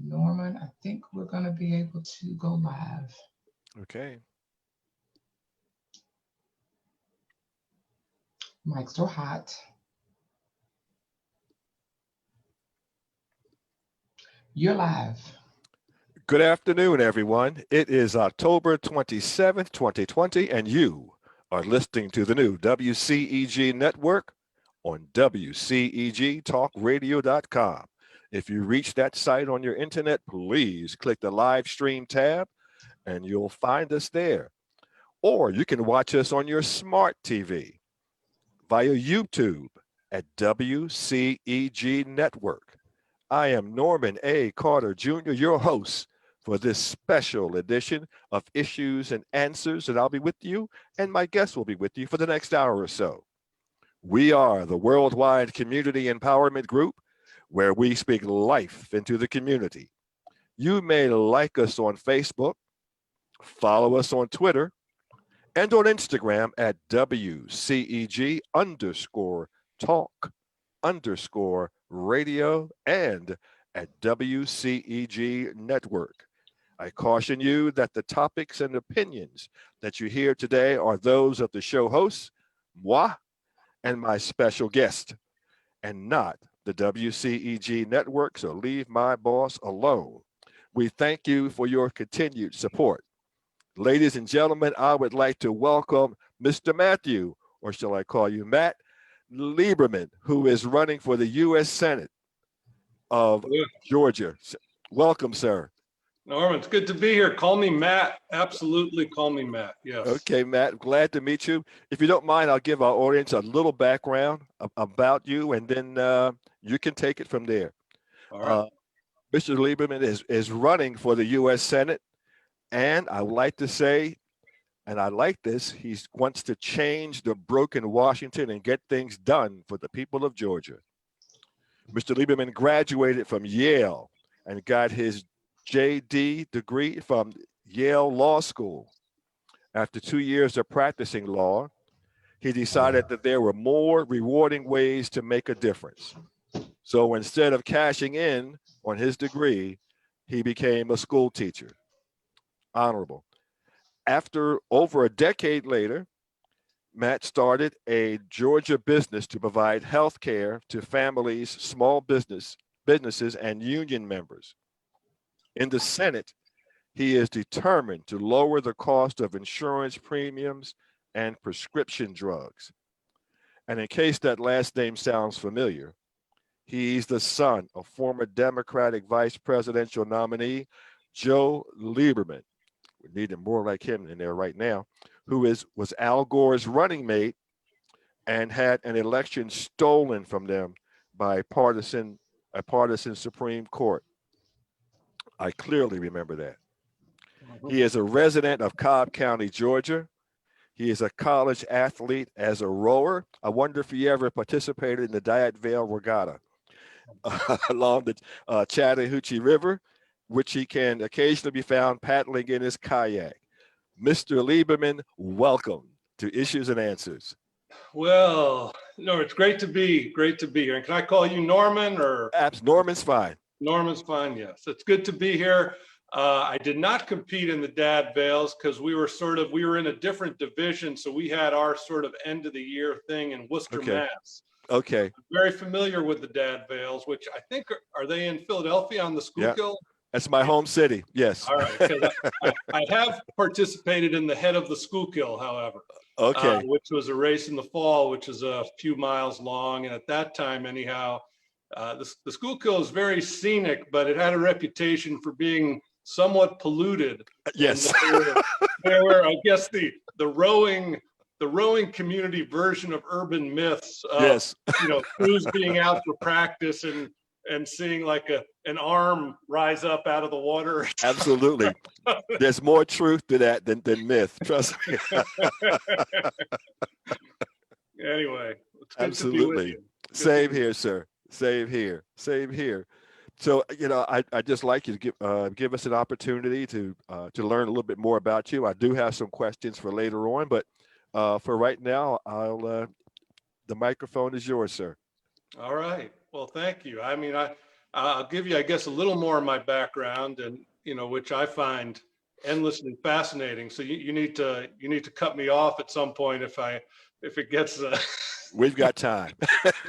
Norman, I think we're going to be able to go live. Okay. Mics are hot. You're live. Good afternoon, everyone. It is October 27th, 2020, and you are listening to the new WCEG Network on WCEGTalkRadio.com. If you reach that site on your internet, please click the live stream tab and you'll find us there. Or you can watch us on your smart TV via YouTube at WCEG Network. I am Norman A. Carter Jr., your host for this special edition of Issues and Answers, and I'll be with you, and my guest will be with you for the next hour or so. We are the Worldwide Community Empowerment Group, where we speak life into the community. You may like us on Facebook, follow us on Twitter, and on Instagram at WCEG underscore talk underscore radio and at WCEG Network. I caution you that the topics and opinions that you hear today are those of the show hosts, moi, and my special guest, and not the WCEG Network, so leave my boss alone. We thank you for your continued support. Ladies and gentlemen, I would like to welcome Mr. Matthew, or shall I call you Matt, Lieberman, who is running for the U.S. Senate of Yeah. Georgia. Welcome, sir. Norman, it's good to be here. Call me Matt. Absolutely call me Matt. Yes. Okay, Matt, glad to meet you. If you don't mind, I'll give our audience a little background about you, and then you can take it from there. All right. Mr. Lieberman is running for the U.S. Senate, and I would like to say, and I like this, he wants to change the broken Washington and get things done for the people of Georgia. Mr. Lieberman graduated from Yale and got his JD degree from Yale Law School. After 2 years of practicing law, he decided that there were more rewarding ways to make a difference. So instead of cashing in on his degree, he became a school teacher. Honorable. After over a decade later, Matt started a Georgia business to provide health care to families, small businesses, and union members. In the Senate, he is determined to lower the cost of insurance premiums and prescription drugs. And in case that last name sounds familiar, he's the son of former Democratic vice presidential nominee Joe Lieberman. We need more like him in there right now, who was Al Gore's running mate and had an election stolen from them by a partisan Supreme Court. I clearly remember that. He is a resident of Cobb County, Georgia. He is a college athlete as a rower. I wonder if he ever participated in the Vale Regatta along the Chattahoochee River, which he can occasionally be found paddling in his kayak. Mr. Lieberman, welcome to Issues and Answers. Well, no, it's great to be here. And can I call you Norman or? Norman's fine. Norman's fine. Yes, it's good to be here. I did not compete in the Dad Vales because we were in a different division, so we had our sort of end of the year thing in Worcester, Okay. Mass. Okay. I'm very familiar with the Dad Vales, which I think are they in Philadelphia on the Schuylkill? That's my home city. Yes. All right, because I have participated in the head of the Schuylkill, however. Okay. Which was a race in the fall, which is a few miles long, and at that time, anyhow, the Schuylkill is very scenic, but it had a reputation for being somewhat polluted. Yes. There were, I guess, the rowing community version of urban myths. Yes. Crews being out for practice and seeing like an arm rise up out of the water. Absolutely. There's more truth to that than myth. Trust me. Anyway, it's good Absolutely. to be with you. Same here, sir. Same here. Same here. So, I'd just like you to give us an opportunity to learn a little bit more about you. I do have some questions for later on, but for right now, the microphone is yours, sir. All right. Well, thank you. I mean, I'll give you, I guess, a little more of my background, and which I find endlessly fascinating. So you need to cut me off at some point if it gets. We've got time.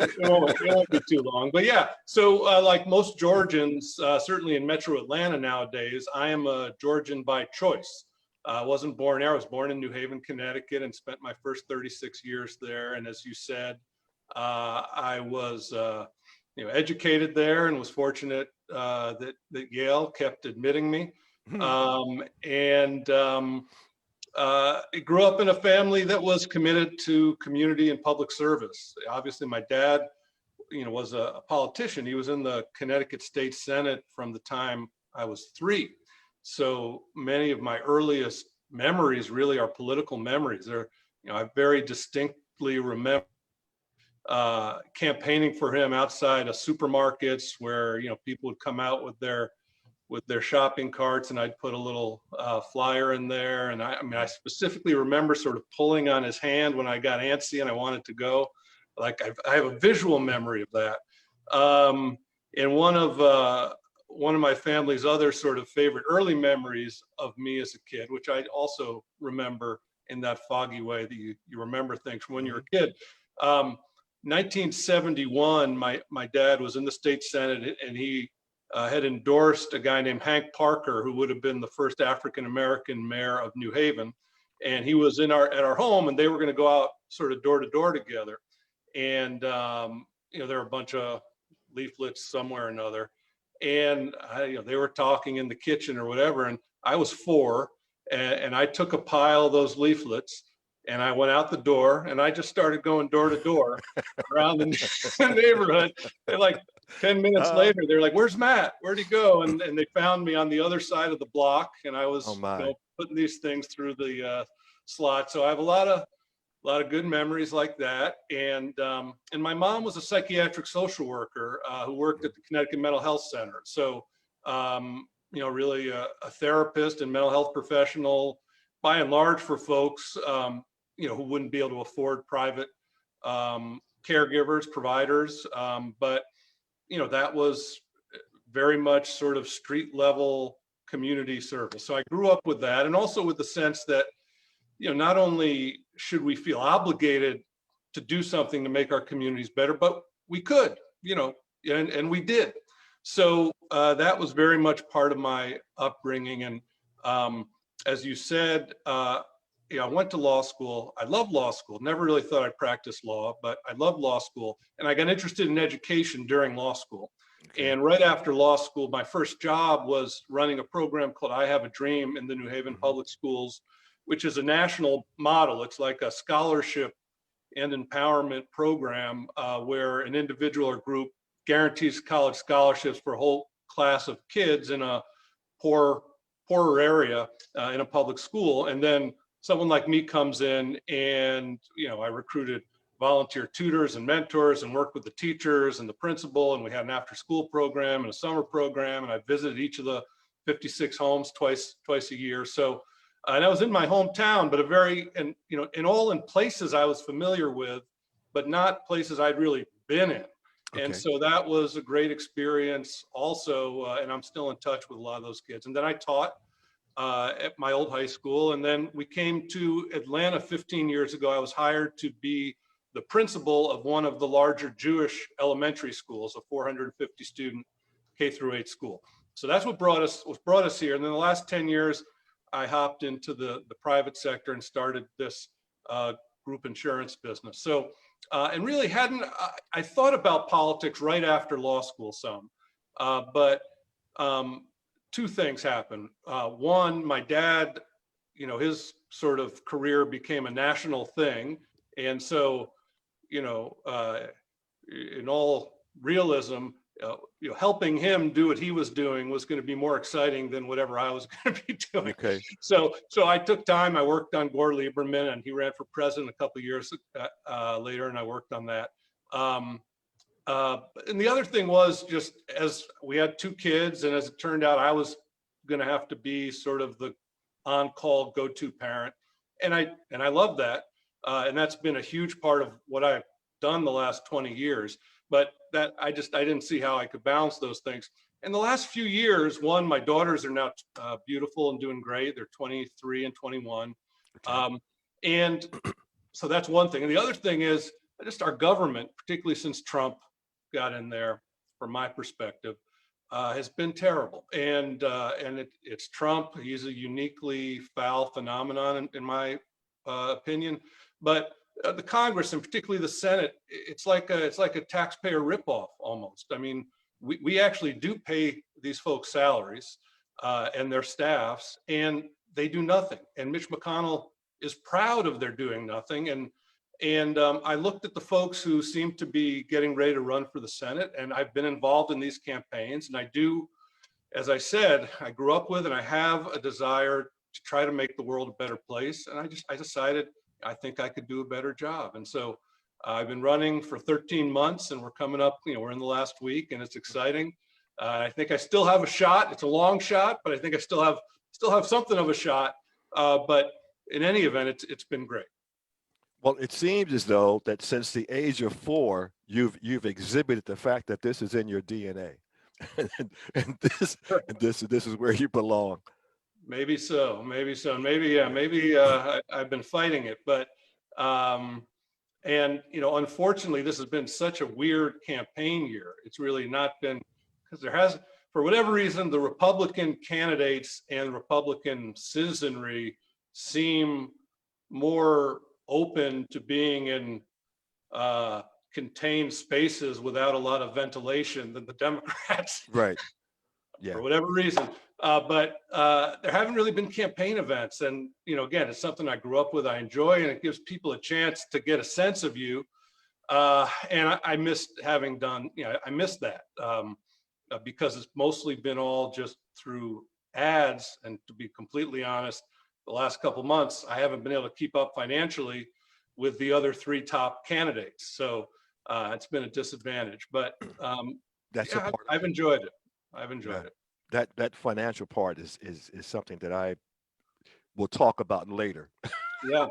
It won't be too long, but yeah. So like most Georgians, certainly in Metro Atlanta nowadays, I am a Georgian by choice. I wasn't born there. I was born in New Haven, Connecticut, and spent my first 36 years there. And as you said, I was educated there, and was fortunate that Yale kept admitting me. I grew up in a family that was committed to community and public service. Obviously, my dad, was a politician. He was in the Connecticut State Senate from the time I was 3. So many of my earliest memories really are political memories. I very distinctly remember campaigning for him outside of supermarkets where, people would come out with their shopping carts, and I'd put a little flyer in there. And I specifically remember sort of pulling on his hand when I got antsy and I wanted to go. Like I have a visual memory of that. And one of my family's other sort of favorite early memories of me as a kid, which I also remember in that foggy way that you remember things from when you were a kid. 1971, my dad was in the state Senate, and he had endorsed a guy named Hank Parker, who would have been the first African-American mayor of New Haven. And he was at our home, and they were going to go out sort of door to door together. And, there were a bunch of leaflets somewhere or another. And they were talking in the kitchen or whatever. And I was 4, and I took a pile of those leaflets, and I went out the door, and I just started going door to door around the neighborhood. They're like, 10 minutes later, they're like, "Where's Matt? Where'd he go?" And they found me on the other side of the block, and I was putting these things through the slot. So I have a lot of good memories like that. And my mom was a psychiatric social worker who worked at the Connecticut Mental Health Center. So really a therapist and mental health professional, by and large, for folks who wouldn't be able to afford private caregivers, providers, but that was very much sort of street level community service. So I grew up with that, and also with the sense that, not only should we feel obligated to do something to make our communities better, but we could, and we did. So that was very much part of my upbringing. And as you said, I went to law school. I love law school. Never really thought I'd practice law, but I loved law school. And I got interested in education during law school. Okay. And right after law school, my first job was running a program called I Have a Dream in the New Haven Public Schools, which is a national model. It's like a scholarship and empowerment program where an individual or group guarantees college scholarships for a whole class of kids in a poorer area in a public school. And then someone like me comes in, and I recruited volunteer tutors and mentors and worked with the teachers and the principal, and we had an after-school program and a summer program, and I visited each of the 56 homes twice a year. So, and I was in my hometown, but in places I was familiar with, but not places I'd really been in. Okay. And so that was a great experience also, and I'm still in touch with a lot of those kids. And then I taught at my old high school. And then we came to Atlanta 15 years ago. I was hired to be the principal of one of the larger Jewish elementary schools, a 450 student K-8 school. So that's what brought us here. And then the last 10 years, I hopped into the private sector and started this group insurance business. So, and really I thought about politics right after law school some, but two things happened. One, my dad, his sort of career became a national thing. And so, in all realism, helping him do what he was doing was going to be more exciting than whatever I was going to be doing. Okay. So I took time. I worked on Gore Lieberman, and he ran for president a couple of years later, and I worked on that. And the other thing was, just as we had 2 kids, and as it turned out, I was going to have to be sort of the on-call go-to parent, and I love that, and that's been a huge part of what I've done the last 20 years. but that I didn't see how I could balance those things. In the last few years, one, my daughters are now beautiful and doing great. They're 23 and 21. Okay. And so that's one thing. And the other thing is just our government, particularly since Trump got in there, from my perspective, has been terrible. And it's Trump. He's a uniquely foul phenomenon, in my opinion. But the Congress, and particularly the Senate, it's like a taxpayer ripoff almost. I mean, we actually do pay these folks salaries and their staffs, and they do nothing. And Mitch McConnell is proud of their doing nothing. And I looked at the folks who seem to be getting ready to run for the Senate, and I've been involved in these campaigns. And I do, as I said, I grew up with, and I have a desire to try to make the world a better place. And I decided I think I could do a better job. And so I've been running for 13 months, and we're coming up, we're in the last week, and it's exciting. I think I still have a shot. It's a long shot, but I think I still have something of a shot. But in any event, it's been great. Well, it seems as though that since the age of 4, you've exhibited the fact that this is in your DNA, and this is where you belong. Maybe so. Maybe I've been fighting it, but and unfortunately, this has been such a weird campaign year. It's really not been, because there has, for whatever reason, the Republican candidates and Republican citizenry seem more open to being in contained spaces without a lot of ventilation than the Democrats. Right. Yeah. For whatever reason. But there haven't really been campaign events. And, again, it's something I grew up with, I enjoy, and it gives people a chance to get a sense of you. And I missed having done, I missed that because it's mostly been all just through ads. And to be completely honest, the last couple of months, I haven't been able to keep up financially with the other 3 top candidates. So it's been a disadvantage, but I've enjoyed it. I've enjoyed it. That financial part is something that I will talk about later. Yeah.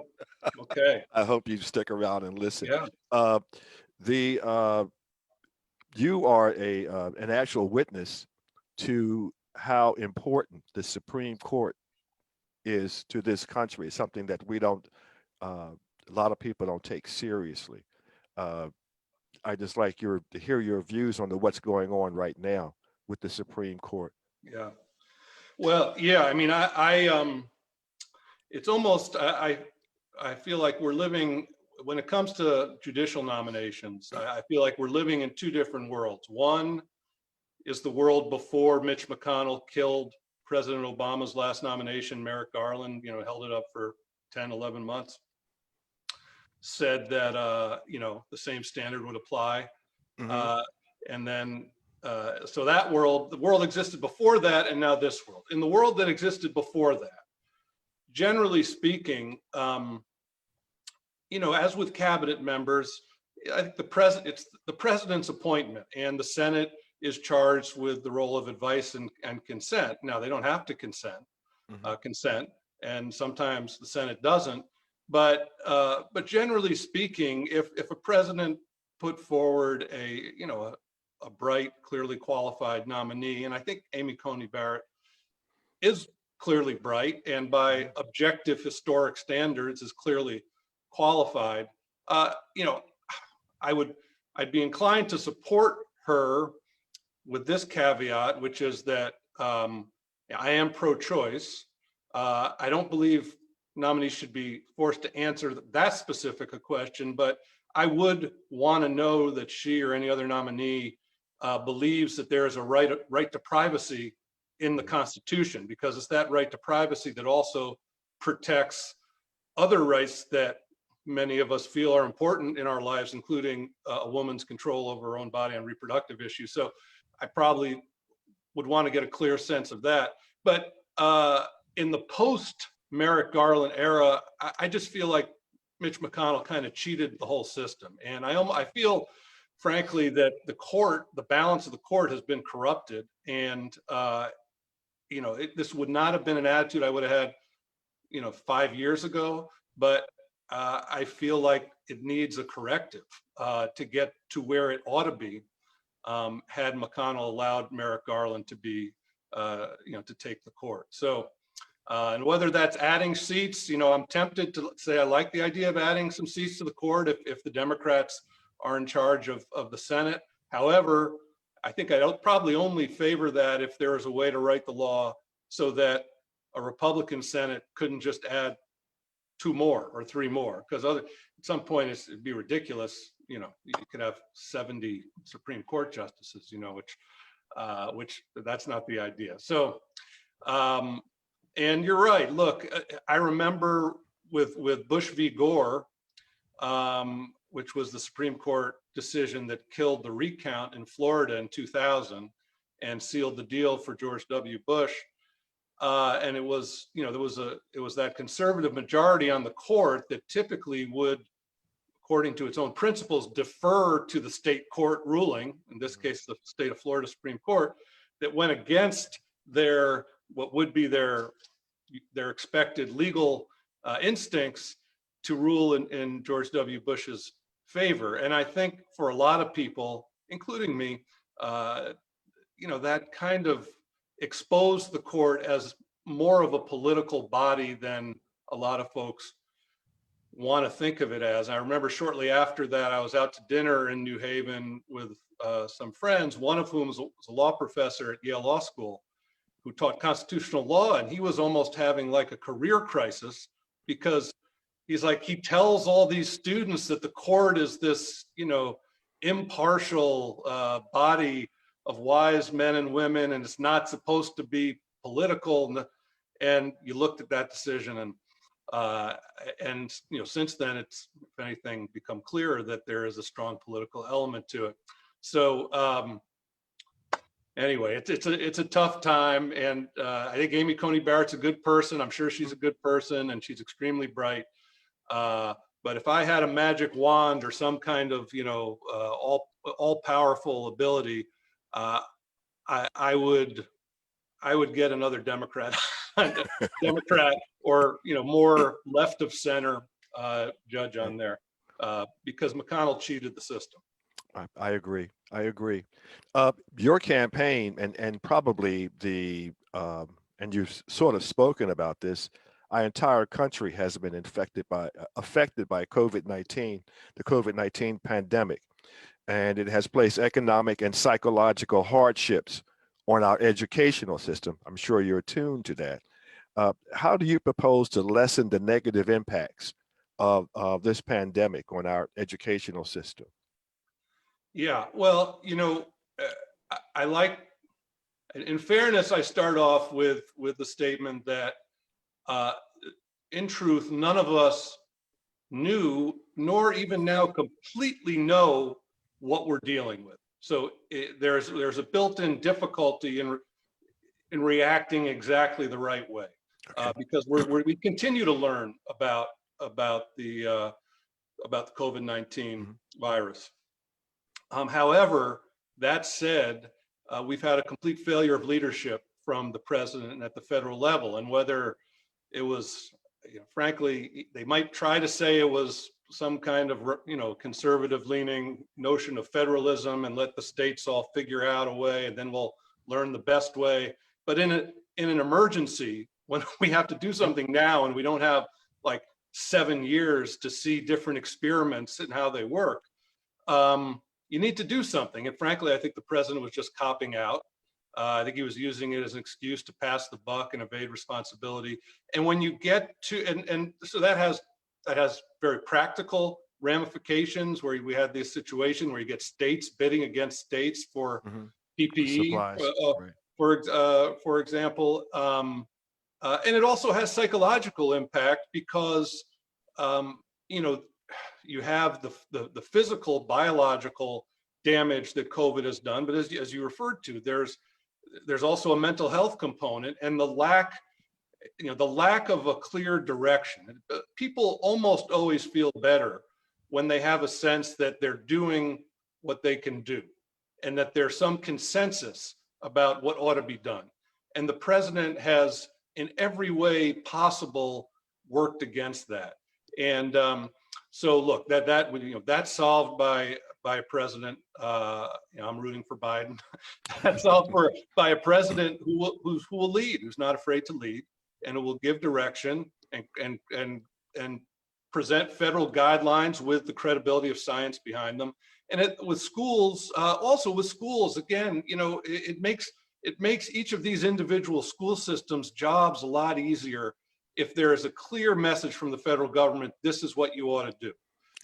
Okay. I hope you stick around and listen. Yeah. You are an actual witness to how important the Supreme Court is to this country. It's something that we don't, a lot of people don't take seriously. I just like to hear your views on what's going on right now with the Supreme Court. Yeah. Well, yeah. I mean, it's almost, I feel like we're living, when it comes to judicial nominations, I feel like we're living in 2 different worlds. One is the world before Mitch McConnell killed President Obama's last nomination. Merrick Garland, held it up for 10, 11 months, said that, the same standard would apply. Mm-hmm. And then, so the world existed before that, and now this world. In the world that existed before that, generally speaking, as with cabinet members, I think it's the president's appointment, and the Senate is charged with the role of advice and consent. Now, they don't have to consent, and sometimes the Senate doesn't. But generally speaking, if a president put forward a bright, clearly qualified nominee, and I think Amy Coney Barrett is clearly bright, and by objective historic standards is clearly qualified. I'd be inclined to support her with this caveat, which is that I am pro-choice. I don't believe nominees should be forced to answer that specific a question, but I would want to know that she or any other nominee believes that there is a right to privacy in the Constitution, because it's that right to privacy that also protects other rights that many of us feel are important in our lives, including a woman's control over her own body and reproductive issues. So I probably would want to get a clear sense of that. But in the post-Merrick Garland era, I just feel like Mitch McConnell kind of cheated the whole system. And I feel, frankly, that the balance of the court has been corrupted. And, this would not have been an attitude I would have had, 5 years ago. But I feel like it needs a corrective to get to where it ought to be. Had McConnell allowed Merrick Garland to be, to take the court. So, and whether that's adding seats, I'm tempted to say I like the idea of adding some seats to the court if the Democrats are in charge of the Senate. However, I think I'd probably only favor that if there is a way to write the law so that a Republican Senate couldn't just add 2 more or 3 more, because at some point it'd be ridiculous. You could have 70 Supreme Court justices, which that's not the idea. So, and you're right. Look, I remember with Bush v. Gore, which was the Supreme Court decision that killed the recount in Florida in 2000 and sealed the deal for George W. Bush. And it was, it was that conservative majority on the court that typically would, according to its own principles, defer to the state court ruling, in this case, the state of Florida Supreme Court, that went against what would be their expected legal instincts to rule in George W. Bush's favor. And I think for a lot of people, including me, that kind of exposed the court as more of a political body than a lot of folks want to think of it as. I remember shortly after that, I was out to dinner in New Haven with some friends, one of whom was a law professor at Yale Law School who taught constitutional law, and he was almost having like a career crisis because he's like, he tells all these students that the court is this, impartial body of wise men and women, and it's not supposed to be political. And you looked at that decision, and since then, it's, if anything, become clearer that there is a strong political element to it. So anyway, it's a tough time, and I think Amy Coney Barrett's a good person. I'm sure she's a good person, and she's extremely bright. But if I had a magic wand or some kind of all powerful ability, I would get another Democrat, or more left of center judge on there, because McConnell cheated the system. I agree. Your campaign and probably and you've sort of spoken about this. Our entire country has been affected by COVID-19, the COVID-19 pandemic, and it has placed economic and psychological hardships on our educational system. I'm sure you're attuned to that. How do you propose to lessen the negative impacts of this pandemic on our educational system? Yeah, well, I like, in fairness, I start off with the statement that in truth, none of us knew, nor even now completely know what we're dealing with. So there's a built-in difficulty in reacting exactly the right way, because we continue to learn about the COVID-19 virus. However, that said, we've had a complete failure of leadership from the president at the federal level, and whether it was, frankly, they might try to say it was some kind of, conservative leaning notion of federalism and let the states all figure out a way and then we'll learn the best way. But in an emergency, when we have to do something now and we don't have like 7 years to see different experiments and how they work, you need to do something. And frankly, I think the president was just copping out. I think he was using it as an excuse to pass the buck and evade responsibility. And when you get to, and so that has very practical ramifications, where we had this situation where you get states bidding against states for PPE, for example. And it also has psychological impact because, you have the physical, biological damage that COVID has done, but as you referred to, there's also a mental health component, and the lack of a clear direction. People almost always feel better when they have a sense that they're doing what they can do, and that there's some consensus about what ought to be done. And the president has, in every way possible, worked against that. And so look, that's solved by a president. I'm rooting for Biden. That's solved by a president who will lead, who's not afraid to lead, and who will give direction and present federal guidelines with the credibility of science behind them. And with schools, again, it makes each of these individual school systems' jobs a lot easier if there is a clear message from the federal government, this is what you ought to do.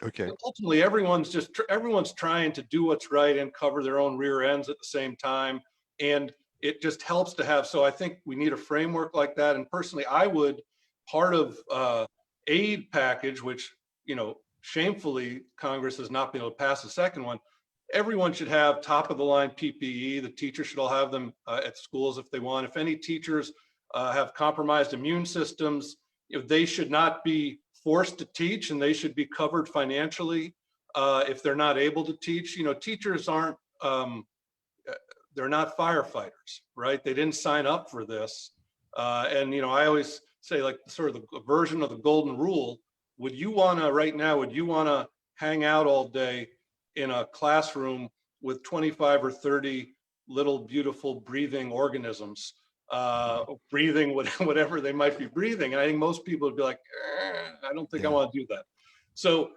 Okay. Ultimately, everyone's trying to do what's right and cover their own rear ends at the same time. And it just helps to have, so I think we need a framework like that. And personally, part of aid package, which, shamefully, Congress has not been able to pass the second one. Everyone should have top of the line PPE. The teachers should all have them at schools if they want. If any teachers have compromised immune systems, they should not be forced to teach, and they should be covered financially if they're not able to teach. Teachers aren't, they're not firefighters, right? They didn't sign up for this. And I always say, like, sort of the version of the golden rule, would you wanna hang out all day in a classroom with 25 or 30 little beautiful breathing organisms, breathing whatever they might be breathing? And I think most people would be like, I don't think I want to do that. So,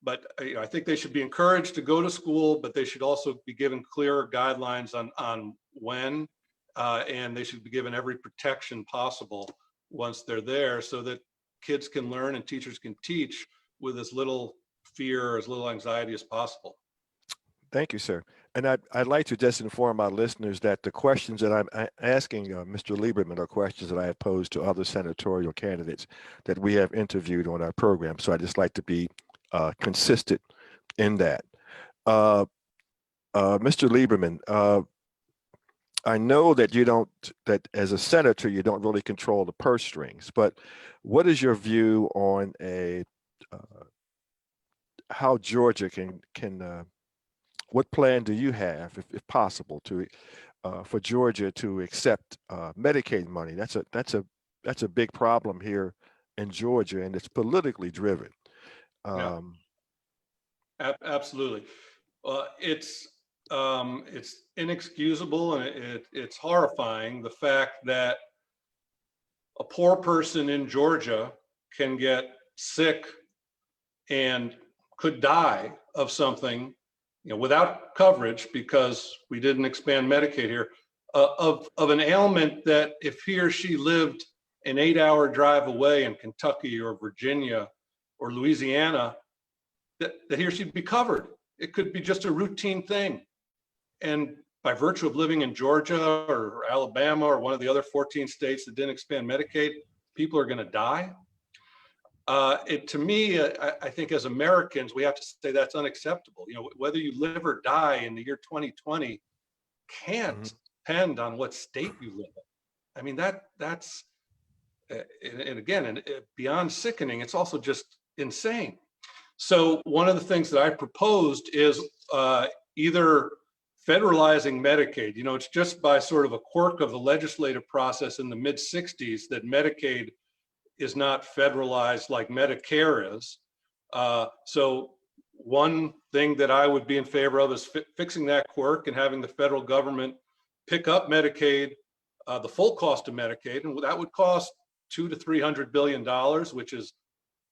but I think they should be encouraged to go to school, but they should also be given clearer guidelines on when, and they should be given every protection possible once they're there, so that kids can learn and teachers can teach with as little fear, as little anxiety as possible. Thank you, sir. And I'd like to just inform our listeners that the questions that I'm asking Mr. Lieberman are questions that I have posed to other senatorial candidates that we have interviewed on our program. So I just like to be consistent in that. Mr. Lieberman, I know that as a senator, you don't really control the purse strings, but what is your view on how Georgia can what plan do you have, if possible, for Georgia to accept Medicaid money? That's a big problem here in Georgia, and it's politically driven. Absolutely. It's inexcusable, and it's horrifying, the fact that a poor person in Georgia can get sick and could die of something, without coverage, because we didn't expand Medicaid here, of an ailment that if he or she lived an 8-hour drive away in Kentucky or Virginia or Louisiana, that he or she'd be covered. It could be just a routine thing. And by virtue of living in Georgia or Alabama or one of the other 14 states that didn't expand Medicaid, people are going to die. To me, I think as Americans, we have to say that's unacceptable. Whether you live or die in the year 2020 can't depend on what state you live in. I mean, that's, and again, beyond sickening, it's also just insane. So one of the things that I proposed is either federalizing Medicaid. It's just by sort of a quirk of the legislative process in the mid-60s that Medicaid is not federalized like Medicare is. So one thing that I would be in favor of is fixing that quirk and having the federal government pick up Medicaid, the full cost of Medicaid, and that would cost $200 to $300 billion,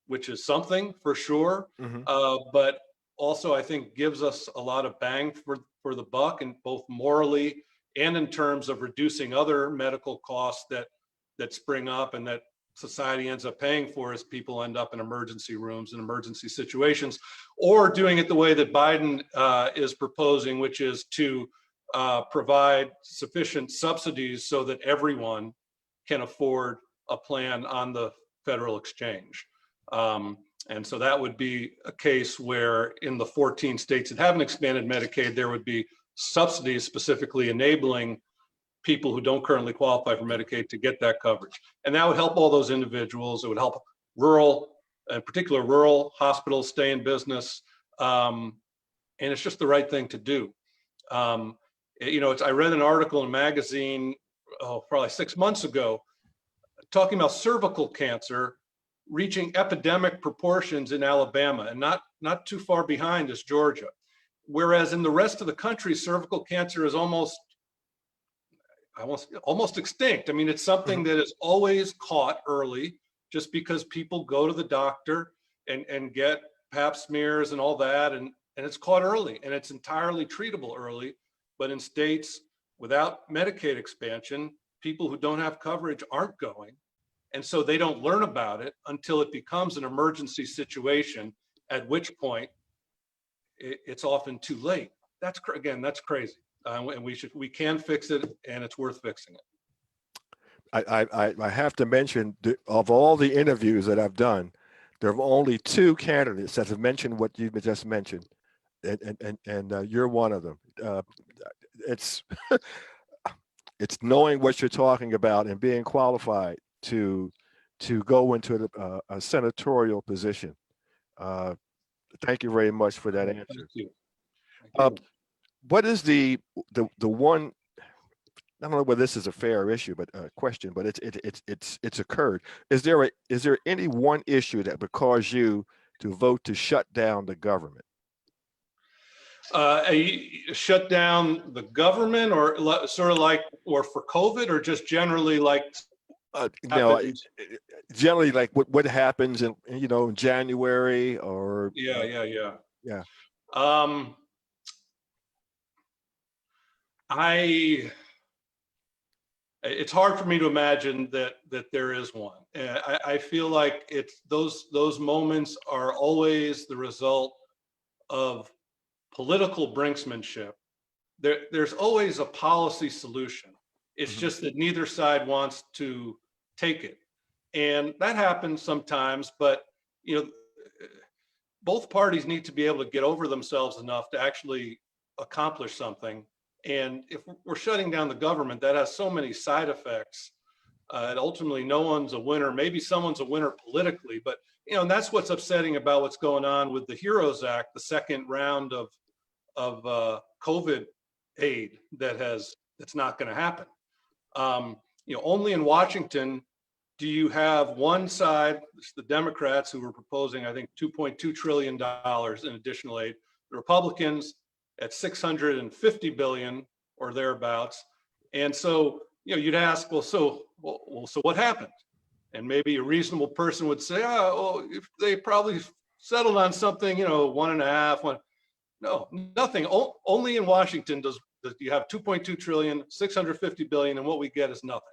which is something for sure. But also I think gives us a lot of bang for the buck, and both morally and in terms of reducing other medical costs that spring up and that society ends up paying for as people end up in emergency rooms and emergency situations, or doing it the way that Biden is proposing, which is to provide sufficient subsidies so that everyone can afford a plan on the federal exchange. And so that would be a case where in the 14 states that haven't expanded Medicaid, there would be subsidies specifically enabling people who don't currently qualify for Medicaid to get that coverage. And that would help all those individuals. It would help in particular, rural hospitals stay in business. And it's just the right thing to do. I read an article in a magazine, probably 6 months ago, talking about cervical cancer reaching epidemic proportions in Alabama, and not too far behind is Georgia. Whereas in the rest of the country, cervical cancer is almost extinct. I mean, it's something that is always caught early, just because people go to the doctor and get pap smears and all that, and it's caught early, and it's entirely treatable early. But in states without Medicaid expansion, people who don't have coverage aren't going. And so they don't learn about it until it becomes an emergency situation, at which point it's often too late. That's crazy. And we can fix it, and it's worth fixing it. I have to mention, of all the interviews that I've done, there are only 2 candidates that have mentioned what you just mentioned, and you're one of them. It's it's knowing what you're talking about and being qualified to go into a senatorial position. Thank you very much for that answer. Thank you. Thank you. What is the one? I don't know whether this is a fair issue, but question. But it's occurred. Is there any one issue that would cause you to vote to shut down the government? Shut down the government, or sort of like, or for COVID, or just generally like? Generally, like what happens in in January or yeah. It's hard for me to imagine that there is one. I feel like it's those moments are always the result of political brinksmanship. There's always a policy solution. It's just that neither side wants to take it. And that happens sometimes, but both parties need to be able to get over themselves enough to actually accomplish something. And if we're shutting down the government, that has so many side effects. And ultimately, no one's a winner. Maybe someone's a winner politically, but and that's what's upsetting about what's going on with the HEROES Act, the second round of COVID aid that's not going to happen. Only in Washington do you have one side, the Democrats, who were proposing, I think, $2.2 trillion in additional aid. The Republicans at $650 billion or thereabouts. And so, you'd ask, so what happened? And maybe a reasonable person would say, if they probably settled on something, 1.5. No, nothing. Only in Washington does you have 2.2 trillion, 650 billion, and what we get is nothing.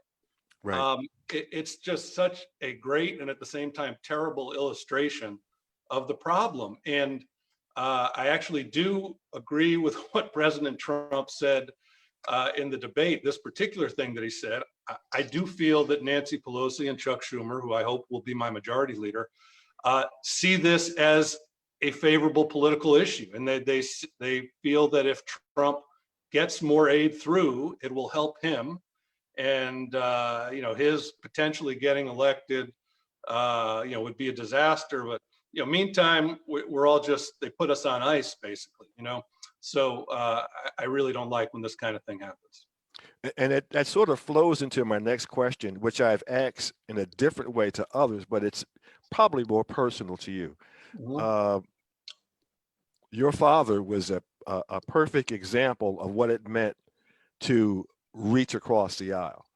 Right. It's just such a great and at the same time terrible illustration of the problem. And I actually do agree with what President Trump said in the debate, this particular thing that he said. I do feel that Nancy Pelosi and Chuck Schumer, who I hope will be my majority leader, see this as a favorable political issue. And they feel that if Trump gets more aid through, it will help him. And, his potentially getting elected, would be a disaster. But, meantime, we're all they put us on ice, basically, So I really don't like when this kind of thing happens. And that sort of flows into my next question, which I've asked in a different way to others, but it's probably more personal to you. Mm-hmm. Your father was a perfect example of what it meant to reach across the aisle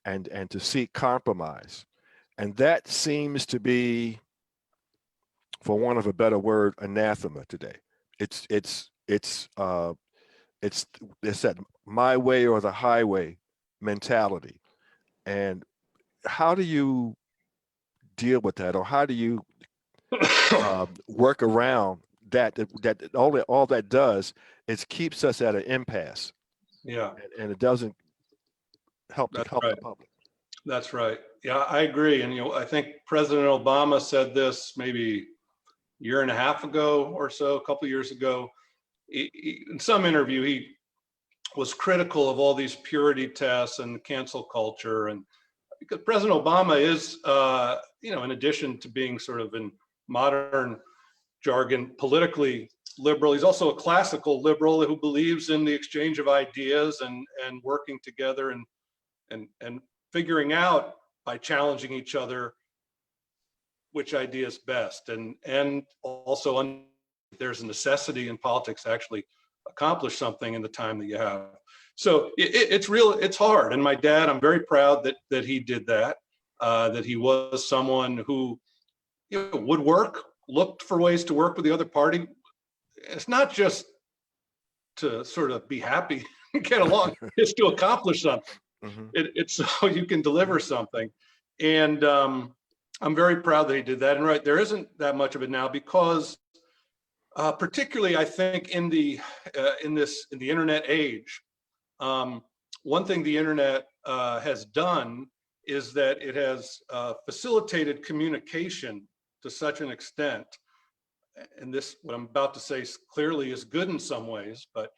and to seek compromise. And that seems to be, for want of a better word, anathema today. It's that my way or the highway mentality. And how do you deal with that, or how do you work around that all that does is keeps us at an impasse? Yeah. And it doesn't help the public. That's right. Yeah, I agree. And, I think President Obama said this maybe a year and a half ago or so, a couple of years ago. In some interview, he was critical of all these purity tests and cancel culture. And because President Obama is, in addition to being sort of in modern jargon, politically liberal, he's also a classical liberal who believes in the exchange of ideas and working together and figuring out by challenging each other which idea is best, and also there's a necessity in politics to actually accomplish something in the time that you have. So it's hard. And my dad, I'm very proud that he did that, that he was someone who would work, looked for ways to work with the other party. It's not just to sort of be happy and get along, it's to accomplish something. Mm-hmm. It's so you can deliver something. And I'm very proud that he did that. And right, there isn't that much of it now because particularly I think in the internet age, one thing the internet has done is that it has facilitated communication to such an extent, and this, what I'm about to say clearly is good in some ways, but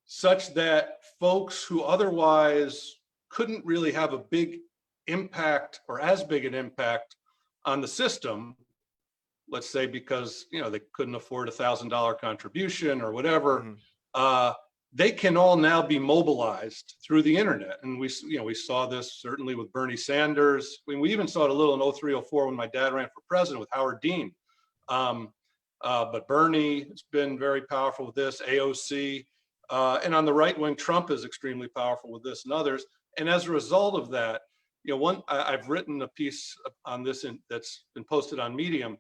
such that folks who otherwise couldn't really have a big impact or as big an impact on the system, let's say because they couldn't afford $1,000 contribution or whatever, mm-hmm. They can all now be mobilized through the internet. And we saw this certainly with Bernie Sanders. I mean, we even saw it a little in 03, 04 when my dad ran for president with Howard Dean. But Bernie has been very powerful with this, AOC, and on the right wing, Trump is extremely powerful with this and others. And as a result of that, I've written a piece on this that's been posted on Medium.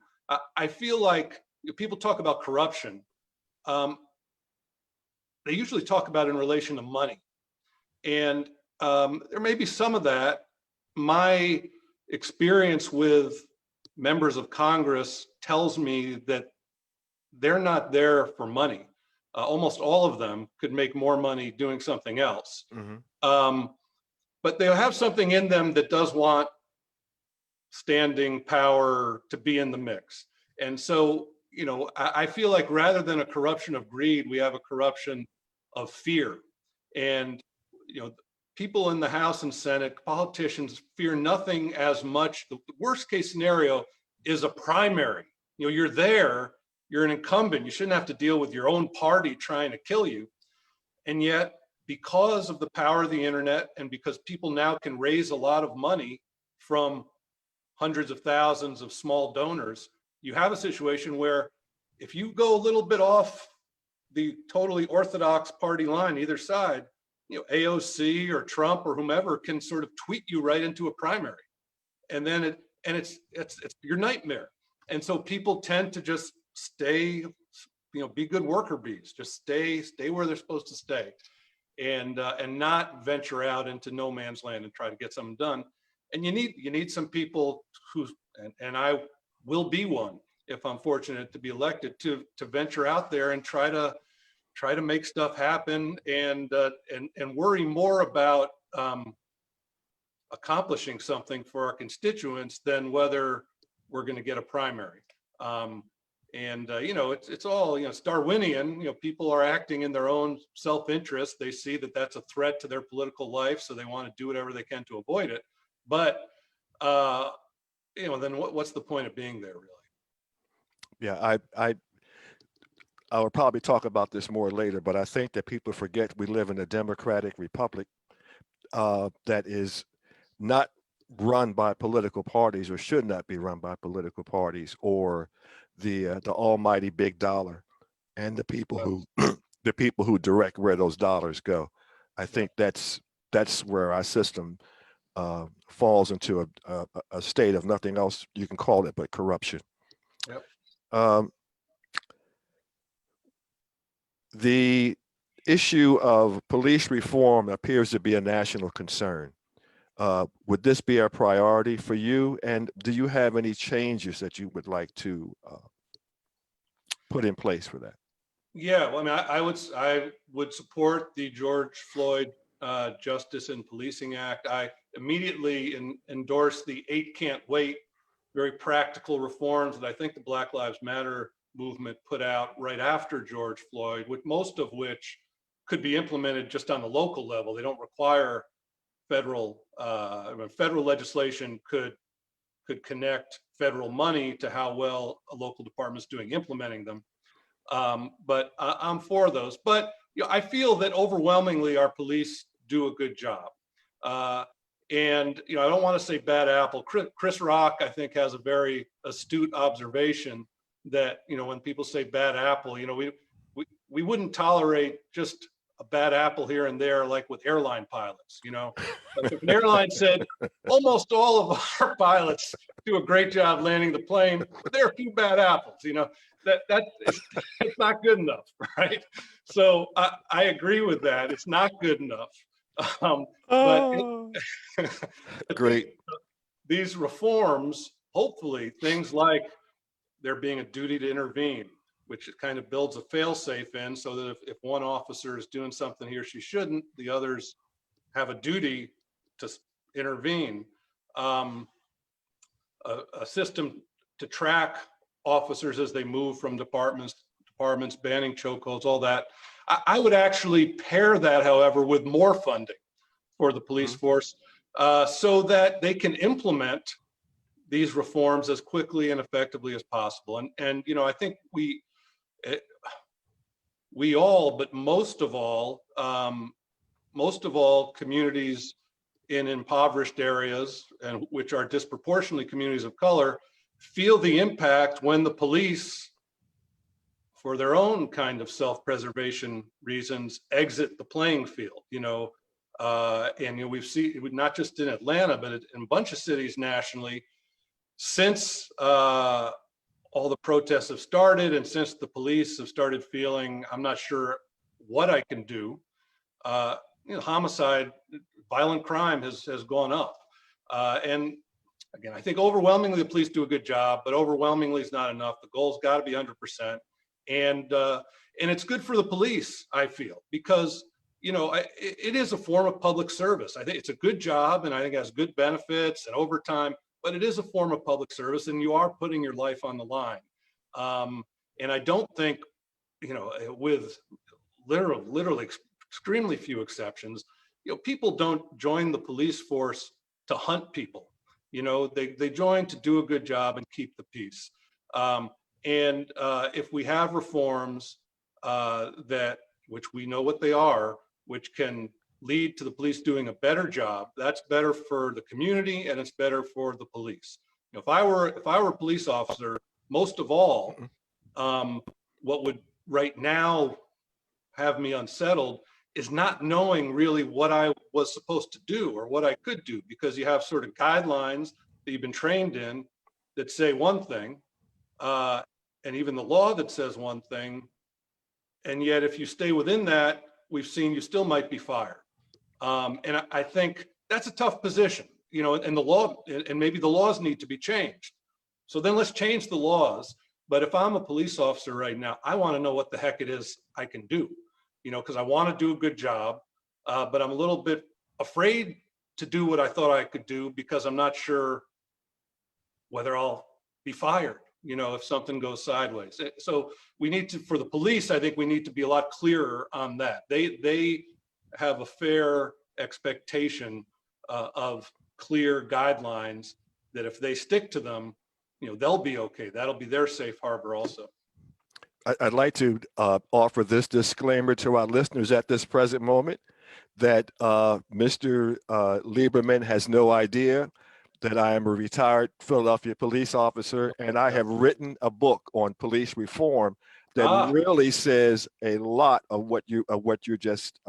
I feel like people talk about corruption. They usually talk about it in relation to money. And there may be some of that. My experience with members of Congress tells me that they're not there for money. Almost all of them could make more money doing something else. Mm-hmm. But they'll have something in them that does want standing power to be in the mix. And so, I feel like rather than a corruption of greed, we have a corruption of fear. And, people in the House and Senate, politicians fear nothing as much. The worst case scenario is a primary. You're there, you're an incumbent. You shouldn't have to deal with your own party trying to kill you. And yet, because of the power of the internet and because people now can raise a lot of money from hundreds of thousands of small donors, you have a situation where if you go a little bit off the totally orthodox party line, either side, AOC or Trump or whomever can sort of tweet you right into a primary. And then it's your nightmare. And so people tend to just stay, be good worker bees, just stay where they're supposed to stay, and not venture out into no man's land and try to get something done. And you need some people who, and I will be one if I'm fortunate to be elected, to venture out there and try to make stuff happen and worry more about accomplishing something for our constituents than whether we're going to get a primary. It's all, it's Darwinian. People are acting in their own self-interest. They see that that's a threat to their political life, so they want to do whatever they can to avoid it. But then what's the point of being there, really? Yeah, I will probably talk about this more later, but I think that people forget we live in a democratic republic that is not run by political parties, or should not be run by political parties, or the almighty big dollar and the people who direct where those dollars go. I think that's where our system falls into a state of nothing else you can call it but corruption. Yep. The issue of police reform appears to be a national concern. Would this be a priority for you? And do you have any changes that you would like to put in place for that? Yeah, well, I would support the George Floyd Justice and Policing Act. I immediately endorsed the 8 Can't Wait, very practical reforms that I think the Black Lives Matter movement put out right after George Floyd, with most of which could be implemented just on the local level. They don't require federal legislation could connect federal money to how well a local department is doing implementing them. But I'm for those. But I feel that overwhelmingly our police do a good job. And, I don't want to say bad apple. Chris Rock, I think, has a very astute observation that, when people say bad apple, we wouldn't tolerate just a bad apple here and there, like with airline pilots, Like if an airline said, almost all of our pilots do a great job landing the plane, but there are a few bad apples, it's not good enough, right? So I agree with that. It's not good enough. But Great. These reforms, hopefully, things like there being a duty to intervene, which it kind of builds a fail-safe in, so that if one officer is doing something he or she shouldn't, the others have a duty to intervene. A system to track officers as they move from departments, banning chokeholds, all that. I would actually pair that, however, with more funding for the police force, so that they can implement these reforms as quickly and effectively as possible. And I think we all, but most of all, communities in impoverished areas, and which are disproportionately communities of color, feel the impact when the police, for their own kind of self-preservation reasons, exit the playing field. And we've seen, not just in Atlanta, but in a bunch of cities nationally, since all the protests have started, and since the police have started feeling, I'm not sure what I can do, homicide, violent crime has gone up. And again, I think overwhelmingly the police do a good job, but overwhelmingly is not enough. The goal's got to be 100%. And it's good for the police, I feel, because it is a form of public service. I think it's a good job, and I think it has good benefits and overtime, but it is a form of public service, and you are putting your life on the line. And I don't think, with literally extremely few exceptions, people don't join the police force to hunt people. They join to do a good job and keep the peace. And if we have reforms which we know what they are, which can lead to the police doing a better job, that's better for the community, and it's better for the police. If I were a police officer, most of all, what would right now have me unsettled is not knowing really what I was supposed to do or what I could do, because you have sort of guidelines that you've been trained in that say one thing, and even the law that says one thing, and yet if you stay within that, we've seen you still might be fired. And I think that's a tough position, and the law, and maybe the laws need to be changed. So then let's change the laws. But if I'm a police officer right now, I want to know what the heck it is I can do, because I want to do a good job, but I'm a little bit afraid to do what I thought I could do, because I'm not sure whether I'll be fired, if something goes sideways. So we need to, for the police, I think we need to be a lot clearer on that. They have a fair expectation of clear guidelines that if they stick to them, they'll be okay. That'll be their safe harbor also. I'd like to offer this disclaimer to our listeners at this present moment, that Mr. Lieberman has no idea that I am a retired Philadelphia police officer, and I have written a book on police reform that really says a lot of what you just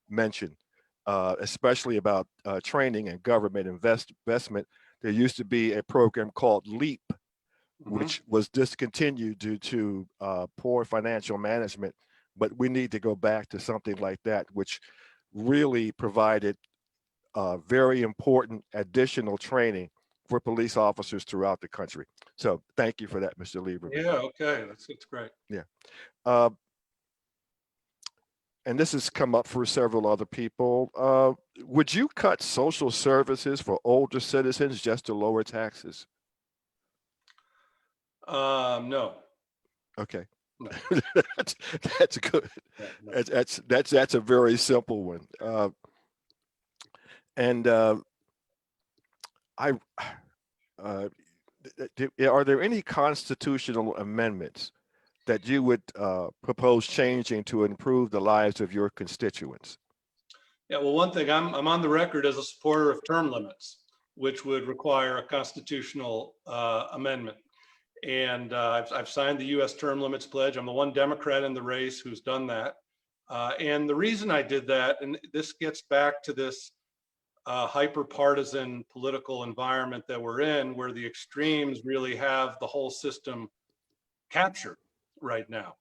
mentioned, especially about training and government investment. There used to be a program called LEAP, which was discontinued due to poor financial management, but we need to go back to something like that, which really provided very important additional training for police officers throughout the country. So thank you for that, Mr. Lieberman. Yeah, okay, that's great. Yeah. And this has come up for several other people. Would you cut social services for older citizens just to lower taxes? No. Okay. No. That's good. Yeah, no. That's a very simple one. Are there any constitutional amendments that you would propose changing to improve the lives of your constituents? Yeah, well, one thing, I'm on the record as a supporter of term limits, which would require a constitutional amendment. And I've signed the U.S. term limits pledge. I'm the one Democrat in the race who's done that. And the reason I did that, and this gets back to this hyper-partisan political environment that we're in, where the extremes really have the whole system captured right now.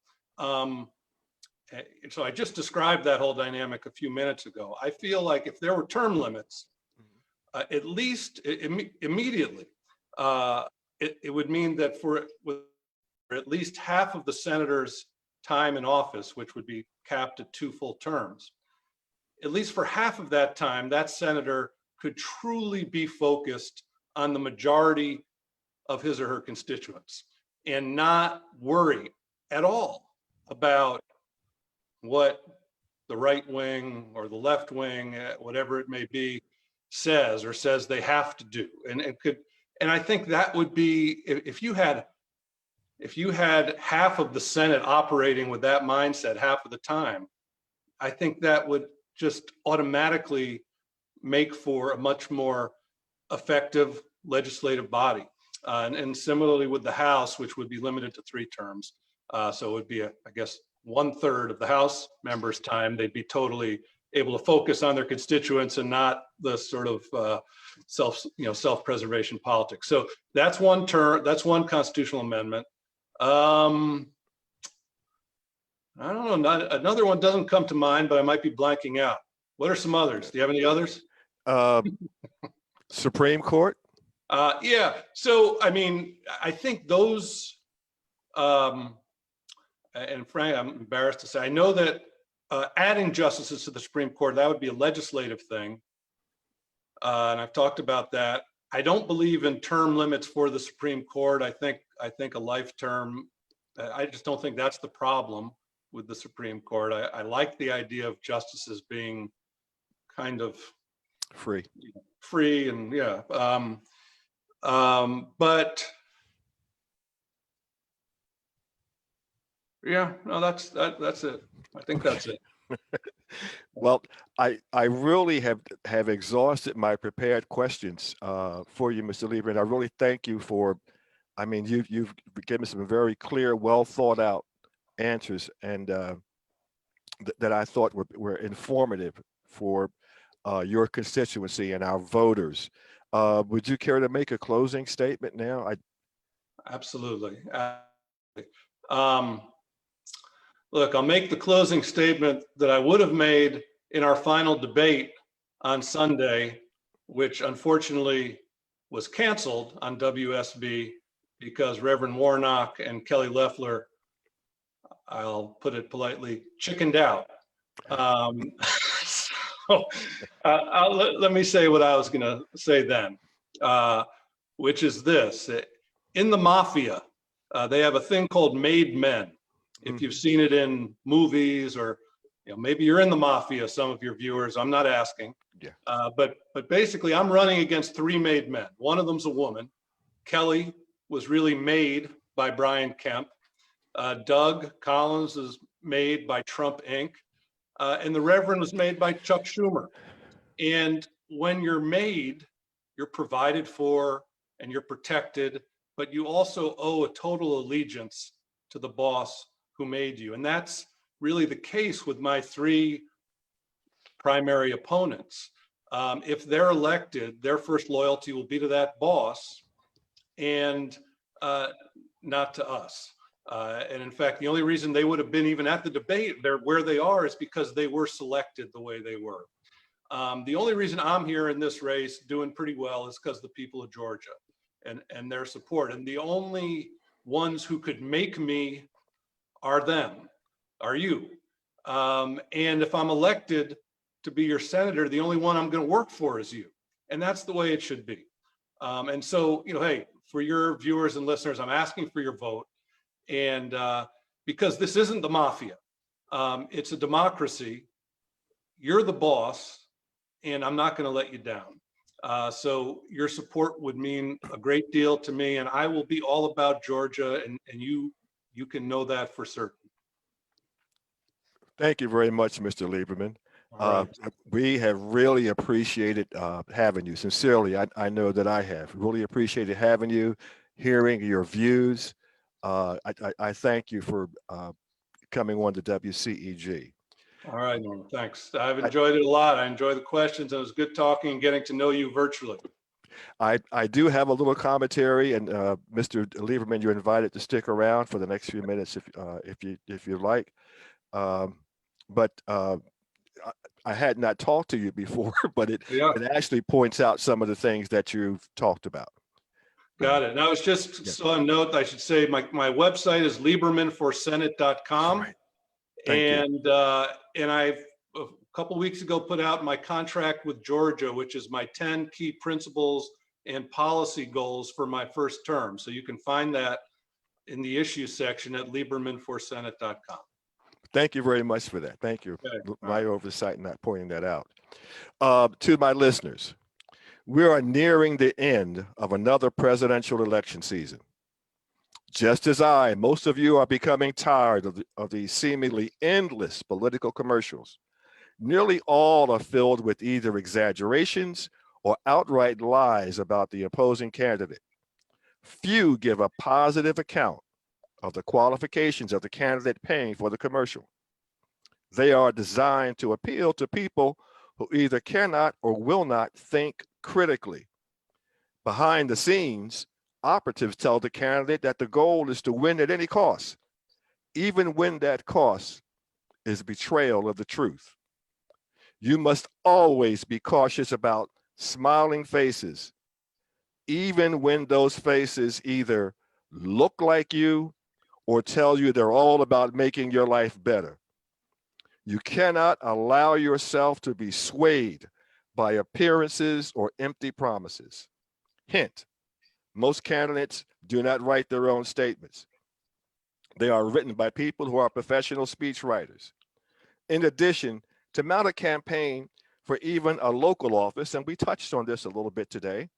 So I just described that whole dynamic a few minutes ago. I feel like if there were term limits, at least immediately, it would mean that for at least half of the senator's time in office, which would be capped at 2 full terms, at least for half of that time, that senator could truly be focused on the majority of his or her constituents and not worry at all about what the right wing or the left wing, whatever it may be, says or says they have to do. And I think that would be, if you had half of the Senate operating with that mindset half of the time, I think that would just automatically make for a much more effective legislative body. And similarly with the House, which would be limited to 3 terms. So it would be, I guess, 1/3 of the House members' time. They'd be totally able to focus on their constituents and not the sort of self-preservation politics. So that's one term. That's one constitutional amendment. I don't know. Another one doesn't come to mind, but I might be blanking out. What are some others? Do you have any others? Supreme Court? Yeah. So, I mean, I think those, and Frank, I'm embarrassed to say, I know that adding justices to the Supreme Court, that would be a legislative thing. And I've talked about that. I don't believe in term limits for the Supreme Court. I think a life term, I just don't think that's the problem with the Supreme Court. I like the idea of justices being kind of Free. And yeah. But yeah, no, that's it. I think that's it. Well, I really have exhausted my prepared questions for you, Mr. Lieberman. I really thank you for, I mean, you've given some very clear, well thought out answers, and that I thought were informative for your constituency and our voters. Would you care to make a closing statement now? Absolutely. Look, I'll make the closing statement that I would have made in our final debate on Sunday, which unfortunately was canceled on WSB because Reverend Warnock and Kelly Loeffler, I'll put it politely, chickened out. Let me say what I was going to say then, which is this. In the mafia, they have a thing called made men. If you've seen it in movies, or maybe you're in the mafia, some of your viewers, I'm not asking. Yeah. But basically, I'm running against 3 made men. One of them's a woman. Kelly was really made by Brian Kemp. Doug Collins is made by Trump Inc. And the Reverend was made by Chuck Schumer. And when you're made, you're provided for and you're protected, but you also owe a total allegiance to the boss who made you. And that's really the case with my 3 primary opponents. If they're elected, their first loyalty will be to that boss and not to us. And in fact, the only reason they would have been even at the debate, they're where they are, is because they were selected the way they were. The only reason I'm here in this race doing pretty well is because of the people of Georgia and their support. And the only ones who could make me are you. And if I'm elected to be your senator, the only one I'm going to work for is you. And that's the way it should be. And so, hey, for your viewers and listeners, I'm asking for your vote. And because this isn't the mafia, it's a democracy. You're the boss, and I'm not going to let you down. So your support would mean a great deal to me, and I will be all about Georgia, and you can know that for certain. Thank you very much, Mr. Lieberman. All right. We have really appreciated having you. Sincerely, I know that I have really appreciated having you, hearing your views. I thank you for coming on to WCEG. All right, Norm, thanks. I've I- enjoyed it a lot. I enjoy the questions. It was good talking and getting to know you virtually. I do have a little commentary, and Mr. Lieberman, you're invited to stick around for the next few minutes if you like. But I had not talked to you before, but it Yeah, actually points out some of the things that you've talked about. got it. And I was just Yes. so a note, I should say my website is liebermanforsenate.com. Right. Thank you. And I've a couple weeks ago put out my contract with Georgia, which is my 10 key principles and policy goals for my first term. So you can find that in the issue section at liebermanforsenate.com. Thank you very much for that. Thank you. Okay. My oversight in not pointing that out. To my listeners, we are nearing the end of another presidential election season. Just as most of you are becoming tired of the seemingly endless political commercials. Nearly all are filled with either exaggerations or outright lies about the opposing candidate. Few give a positive account of the qualifications of the candidate paying for the commercial. They are designed to appeal to people who either cannot or will not think critically. Behind the scenes, operatives tell the candidate that the goal is to win at any cost, even when that cost is betrayal of the truth. You must always be cautious about smiling faces, even when those faces either look like you or tell you they're all about making your life better. You cannot allow yourself to be swayed by appearances or empty promises. Hint, most candidates do not write their own statements. They are written by people who are professional speechwriters. In addition, to mount a campaign for even a local office, and we touched on this a little bit today,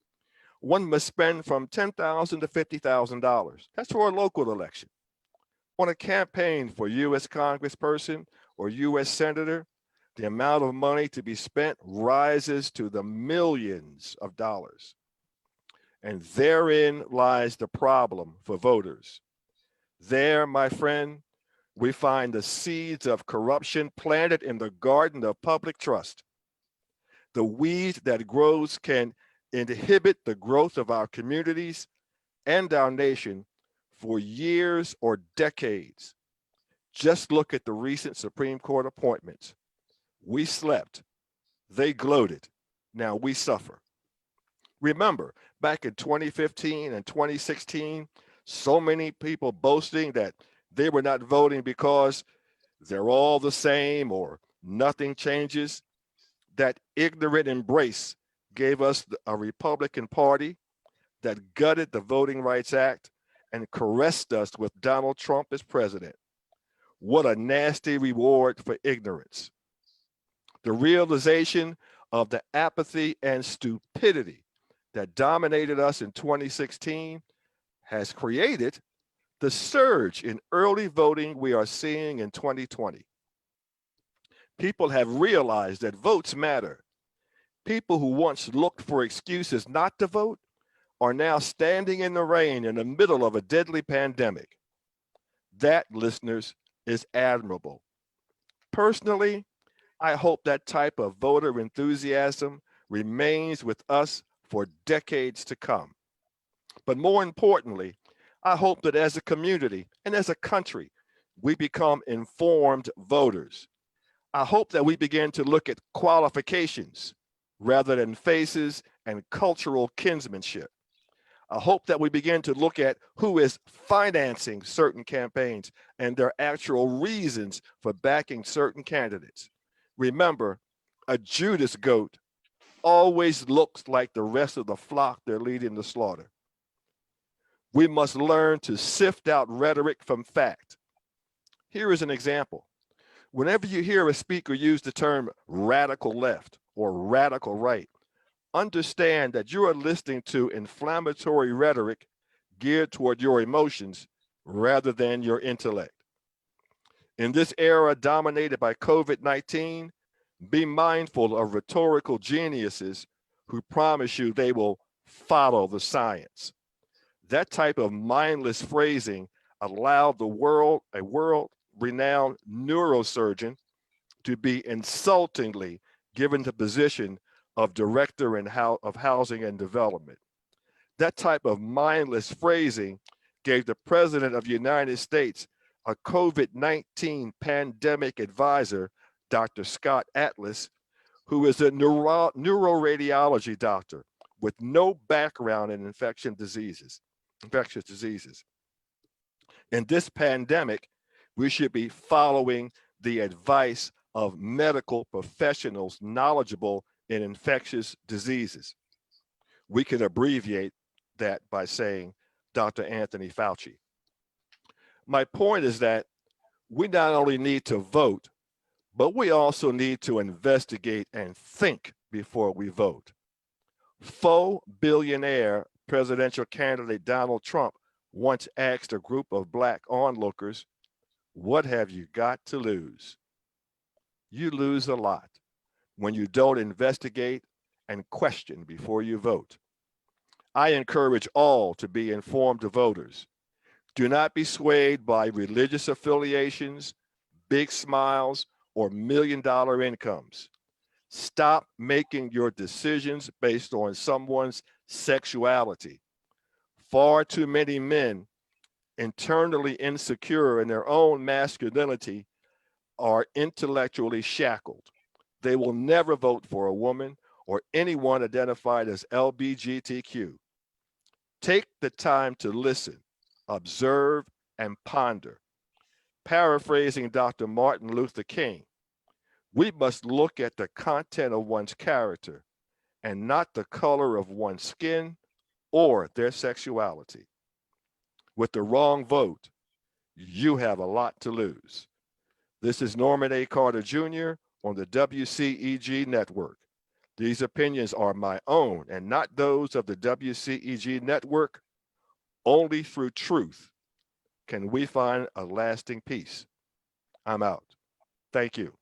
one must spend from $10,000 to $50,000. That's for a local election. On a campaign for U.S. Congressperson or U.S. Senator, the amount of money to be spent rises to the millions of dollars. And therein lies the problem for voters. There, my friend, we find the seeds of corruption planted in the garden of public trust. The weed that grows can inhibit the growth of our communities and our nation for years or decades. Just look at the recent Supreme Court appointments. We slept, they gloated, now we suffer. Remember, back in 2015 and 2016, so many people boasting that they were not voting because they're all the same or nothing changes. That ignorant embrace gave us a Republican Party that gutted the Voting Rights Act and caressed us with Donald Trump as president. What a nasty reward for ignorance. The realization of the apathy and stupidity that dominated us in 2016 has created the surge in early voting we are seeing in 2020. People have realized that votes matter. People who once looked for excuses not to vote are now standing in the rain in the middle of a deadly pandemic. That, listeners, is admirable. Personally, I hope that type of voter enthusiasm remains with us for decades to come. But more importantly, I hope that as a community and as a country, we become informed voters. I hope that we begin to look at qualifications rather than faces and cultural kinsmanship. I hope that we begin to look at who is financing certain campaigns and their actual reasons for backing certain candidates. Remember, a Judas goat always looks like the rest of the flock they're leading to slaughter. We must learn to sift out rhetoric from fact. Here is an example. Whenever you hear a speaker use the term radical left or radical right, understand that you are listening to inflammatory rhetoric geared toward your emotions rather than your intellect. In this era dominated by COVID-19, Be mindful of rhetorical geniuses who promise you they will follow the science. That type of mindless phrasing allowed a world-renowned neurosurgeon to be insultingly given the position of director of housing and development. That type of mindless phrasing gave the president of the United States a COVID-19 pandemic advisor, Dr. Scott Atlas, who is a neuroradiology doctor with no background in infectious diseases. In this pandemic, we should be following the advice of medical professionals knowledgeable in infectious diseases. We can abbreviate that by saying Dr. Anthony Fauci. My point is that we not only need to vote, but we also need to investigate and think before we vote. Faux billionaire presidential candidate Donald Trump once asked a group of Black onlookers, "What have you got to lose?" You lose a lot when you don't investigate and question before you vote. I encourage all to be informed voters. Do not be swayed by religious affiliations, big smiles, or million-dollar incomes. Stop making your decisions based on someone's sexuality. Far too many men, internally insecure in their own masculinity, are intellectually shackled. They will never vote for a woman or anyone identified as LGBTQ. Take the time to listen, observe, and ponder. Paraphrasing Dr. Martin Luther King, we must look at the content of one's character and not the color of one's skin or their sexuality. With the wrong vote, you have a lot to lose. This is Norman A. Carter Jr. on the WCEG Network. These opinions are my own and not those of the WCEG Network. Only through truth can we find a lasting peace. I'm out. Thank you.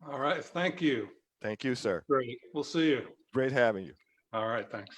All right, thank you. Thank you, sir. Great. We'll see you. Great having you. All right, thanks.